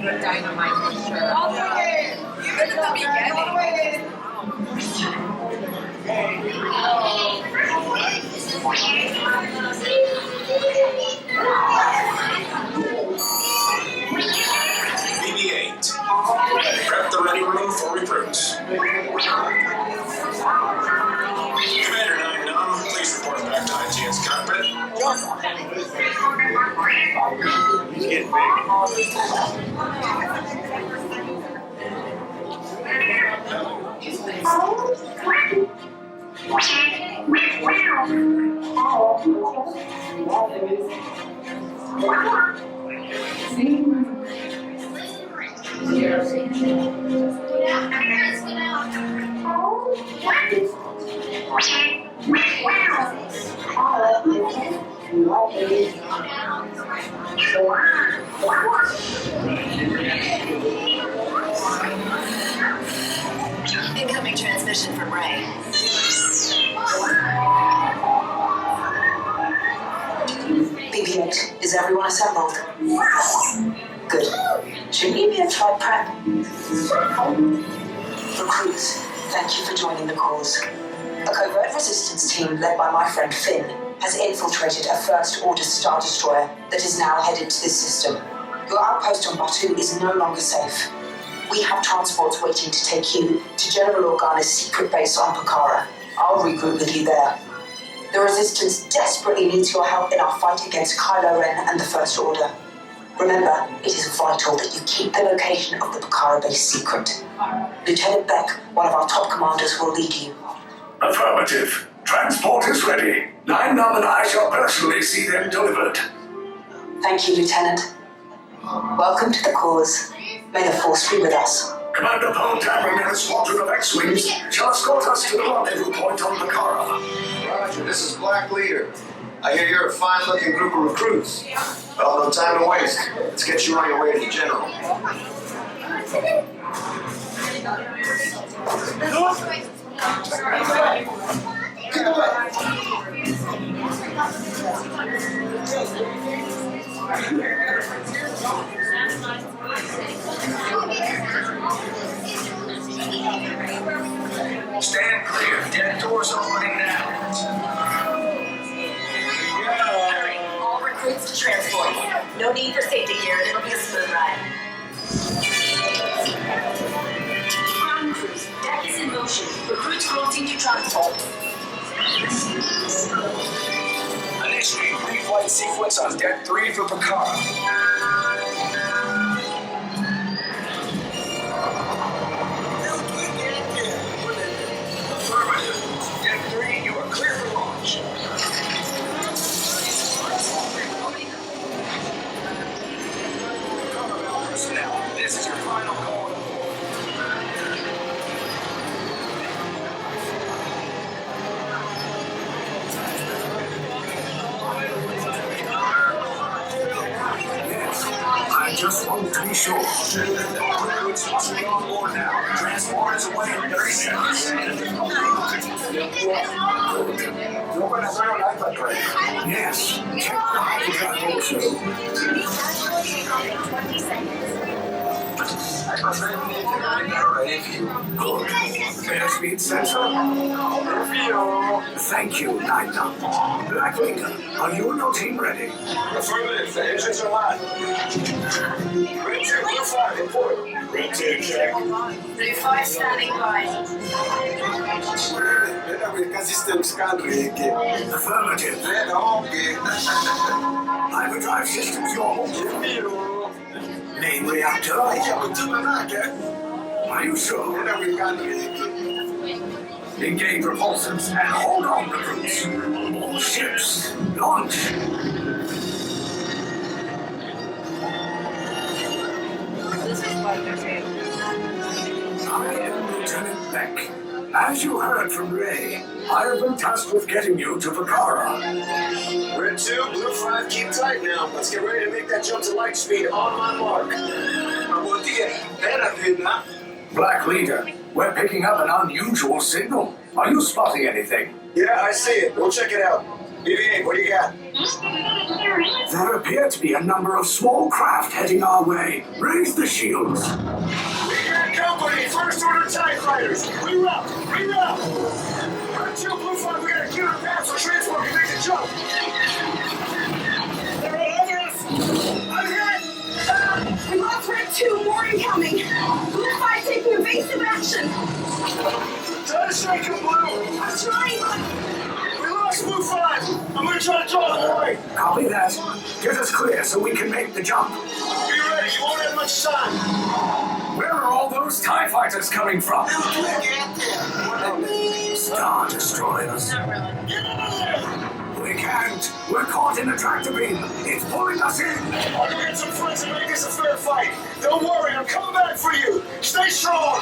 Dynamite for sure. Even in the beginning. BB-8. Prep the ready room for recruits. Commander 9-9, please report back to IGS cockpit. He's getting big. Incoming transmission from Ray. BB-8, is everyone assembled? Good. Should we be a flight prep? Recruits, thank you for joining the cause. A covert resistance team led by my friend Finn has infiltrated a First Order Star Destroyer that is now headed to this system. Your outpost on Batu is no longer safe. We have transports waiting to take you to General Organa's secret base on Pokhara. I'll regroup with you there. The Resistance desperately needs your help in our fight against Kylo Ren and the First Order. Remember, it is vital that you keep the location of the Pokhara base secret. Lieutenant Beck, one of our top commanders, will lead you. Affirmative. Transport is ready. 9-9 and I shall personally see them delivered. Thank you, Lieutenant. Welcome to the cause. May the Force be with us. Commander Paul Dameron and a squadron of X-Wings shall escort us to the rendezvous point on Pokhara. Roger, this is Black Leader. I hear you're a fine-looking group of recruits. Well, no time to waste. Let's get you on your way to the General. Get away! Stand clear. Deck doors opening now. All recruits to transport. No need for safety gear, and it'll be a smooth ride. Ground crews, deck is in motion. Recruits crossing to transport. Initiate pre-flight sequence on Deck 3 for Pokhara. Affirmative. Deck 3, you are clear for launch. Personnel, this is your final call. I just want to be sure. Recruits must be on board now. Transport is away in 30 seconds. Yes. Check the hyperdrive also. Good. Airspeed sensor. Thank you, 9-9. Black Leader, are you and your team ready? Affirmative. The engines are live. Red 2, Blue 5, report. Red 2, check. Blue 5 standing by. Affirmative. Hyperdrive systems normal. Main reactor. Are you sure? Engage repulsors and hold on, recruits. All ships, launch. I am Lieutenant Beck. As you heard from Ray, I have been tasked with getting you to Pokhara. Grid 2, Blue 5, keep tight now. Let's get ready to make that jump to light speed on my mark. Black Leader, we're picking up an unusual signal. Are you spotting anything? Yeah, I see it. We'll check it out. BB-8, what do you got? There appear to be a number of small craft heading our way. Raise the shields. We got company! First order TIE fighters! Reroute! Reroute! Grid 2, Blue 5, we got a clear path so transport can make the jump! They're all over us! I'm hit! We lost Red 2, more incoming. Blue 5 taking evasive action. Try to strike him, Blue! I'm trying, but... We lost Blue 5! I'm gonna try to draw them away! Copy that. Get us clear so we can make the jump. Be ready, you won't have much time! Where are all those TIE fighters coming from? Star Destroyers. Get out of there! We can't. We're caught in a tractor beam. It's pulling us in. I'll go get some friends and make this a fair fight. Don't worry, I'm coming back for you. Stay strong.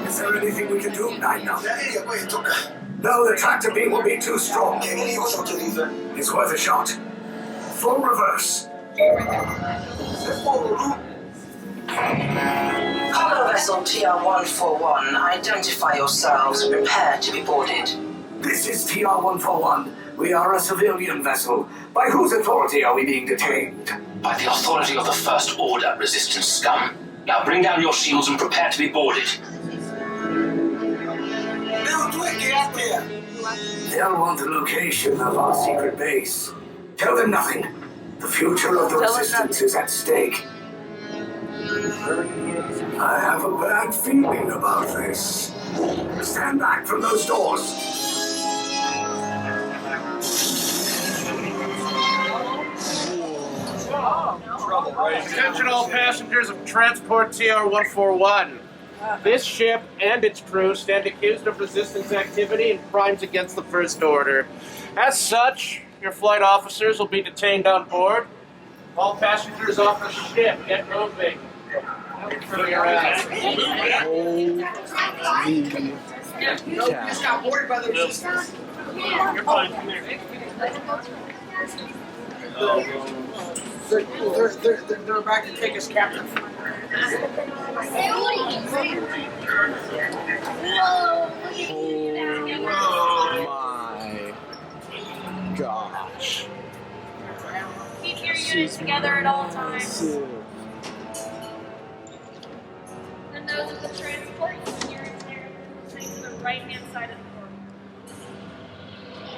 Is there anything we can do? No, the tractor beam will be too strong. It's worth a shot. Full reverse. Cargo vessel TR-141, identify yourselves and prepare to be boarded. This is TR-141. We are a civilian vessel. By whose authority are we being detained? By the authority of the First Order, Resistance scum. Now bring down your shields and prepare to be boarded. They'll want the location of our secret base. Tell them nothing. The future of the Resistance is at stake. I have a bad feeling about this. Stand back from those doors. Attention all passengers of Transport TR-141. This ship and its crew stand accused of resistance activity and crimes against the First Order. As such, your flight officers will be detained on board. All passengers off the ship, get moving. For your ass. You just got boarded by the resistance. You're fine. Come here. They're about to take us captive. My gosh. Keep your units together at all times. And those of the transport units there, to the right hand side of the door.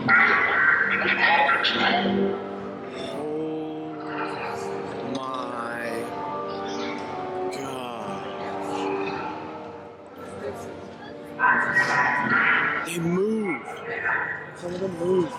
My gosh. They move. Some of them move.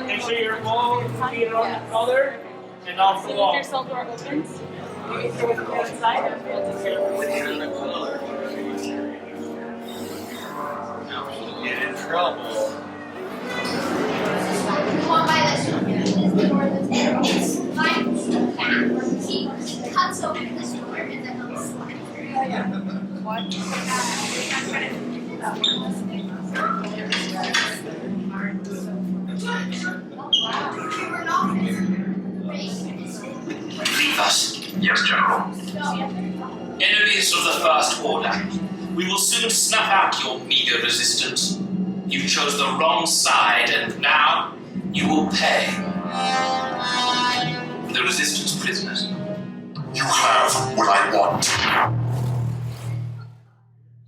Make sure your phone feet on the color and off the wall. Your cell door opens. You can go to the other side or Get in trouble. Come on by this one. This is the door that's there. It's like the back where the key cuts open this door and then it'll slide through. Oh, yeah. What? Leave us. Yes, General. Enemies of the First Order. We will soon snuff out your meager resistance. You chose the wrong side, and now you will pay. The Resistance prisoners. You have what I want.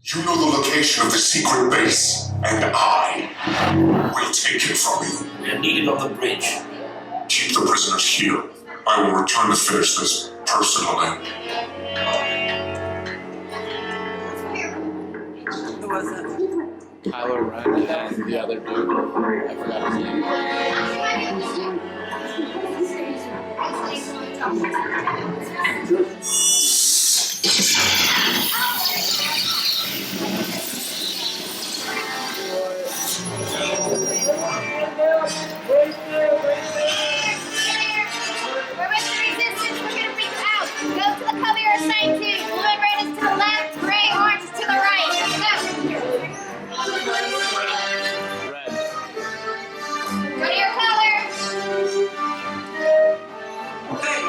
You know the location of the secret base, and I will take it from you. They're needed on the bridge. Keep the prisoners here. I will return to finish this personally. Who was it? Kylo Ren and the other dude. I forgot his name.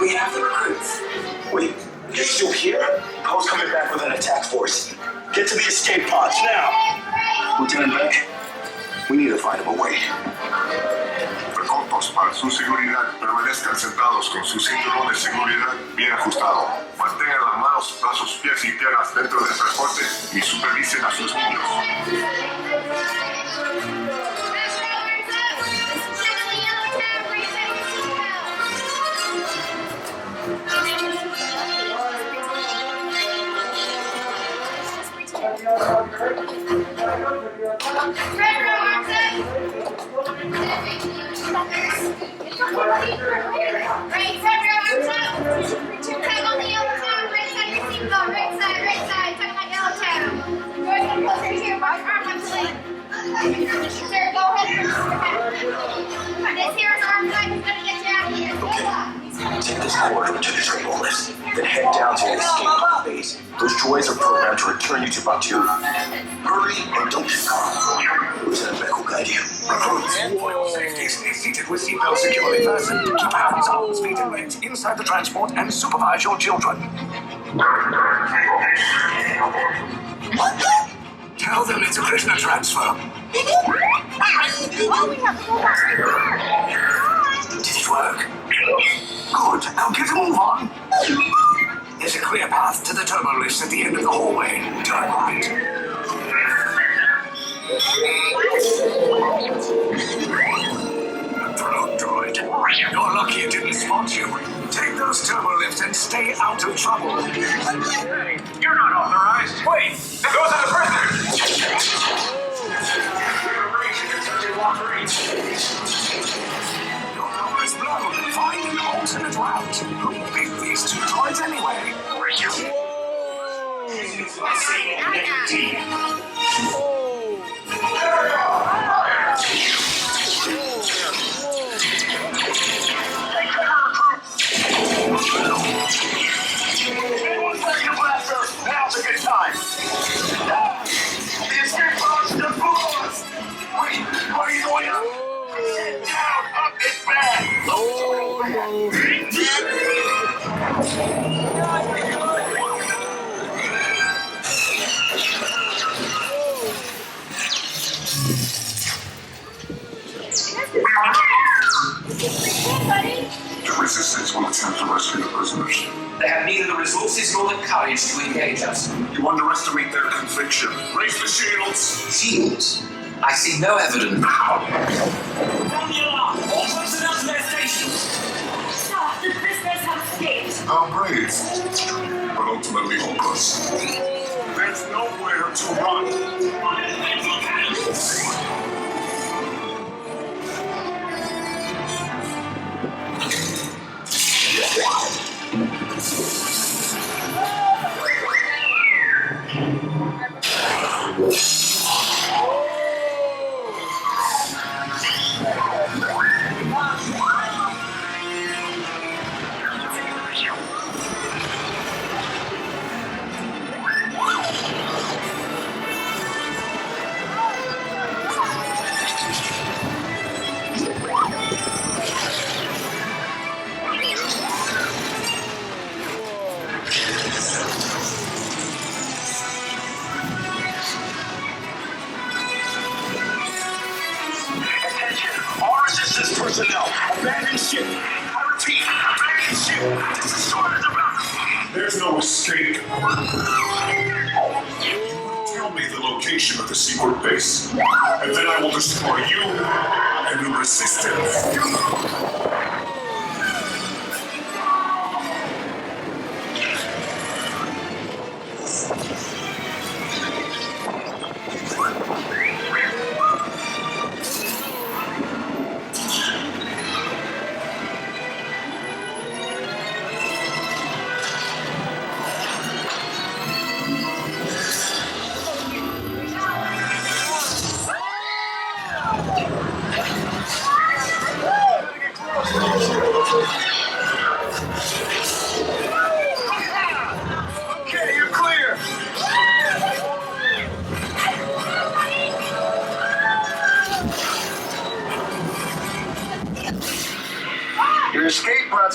We have the recruits. Wait, you're still here? I was coming back with an attack force. Get to the escape pods now. Lieutenant Beck, we need to find him a way. Recortos para su seguridad. Permanezcan sentados con su cinturón de seguridad bien ajustado. Mantengan las manos, brazos, pies y piernas dentro del transporte y supervisen a sus niños. Take this corridor to the train list, then head down to the escape pod base. Those droids are programmed to return you to Batu. Hurry and don't get caught. Lieutenant Beck will guide you. Recruits, for your safety, stay seated with seatbelts securely fastened. Keep hands, arms, feet, and legs inside the transport and supervise your children. Tell them it's a prisoner transfer. Did it work? Good. Now get a move on. There's a clear path to the turbo lifts at the end of the hallway. Turn right. Probe droid. You're lucky it didn't spot you. Take those turbo lifts and stay out of trouble. Hey, you're not authorized. Wait, those are the prisoners. Your power is blown. Find an alternate route. Who picked these two droids anyway? Now's a good time. The escape pods are full. Wait, what are you doing up? Sit down, up is bad. The resistance will attempt to rescue the prisoners. They have neither the resources nor the courage to engage us. You underestimate their conviction. Raise the shields! Shields? I see no evidence. Sound the alarm! All personnel to their stations! Sir, the prisoners have escaped. How brave, but ultimately hopeless. There's nowhere to run. Resistance personnel, abandon ship. I repeat, abandon ship. This is short as about. There's no escape. Tell me the location of the secret base, and then I will destroy you and the resistance.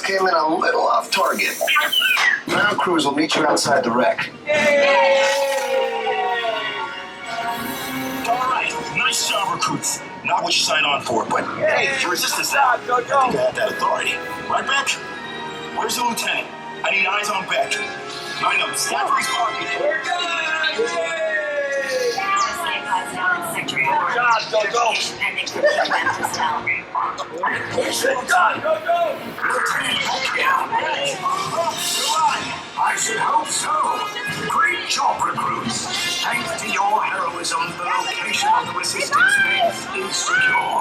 came in a little off target. Ground crews will meet you outside the wreck. All right, nice job, recruits. Not what you signed on for, but hey, your resistance now. I think I have that authority. Right, Beck? Where's the lieutenant? I need eyes on Beck. Line up, stand for his parking. We're done! I should hope so. Great job, recruits. Thanks to your heroism, the location of the resistance base is secure.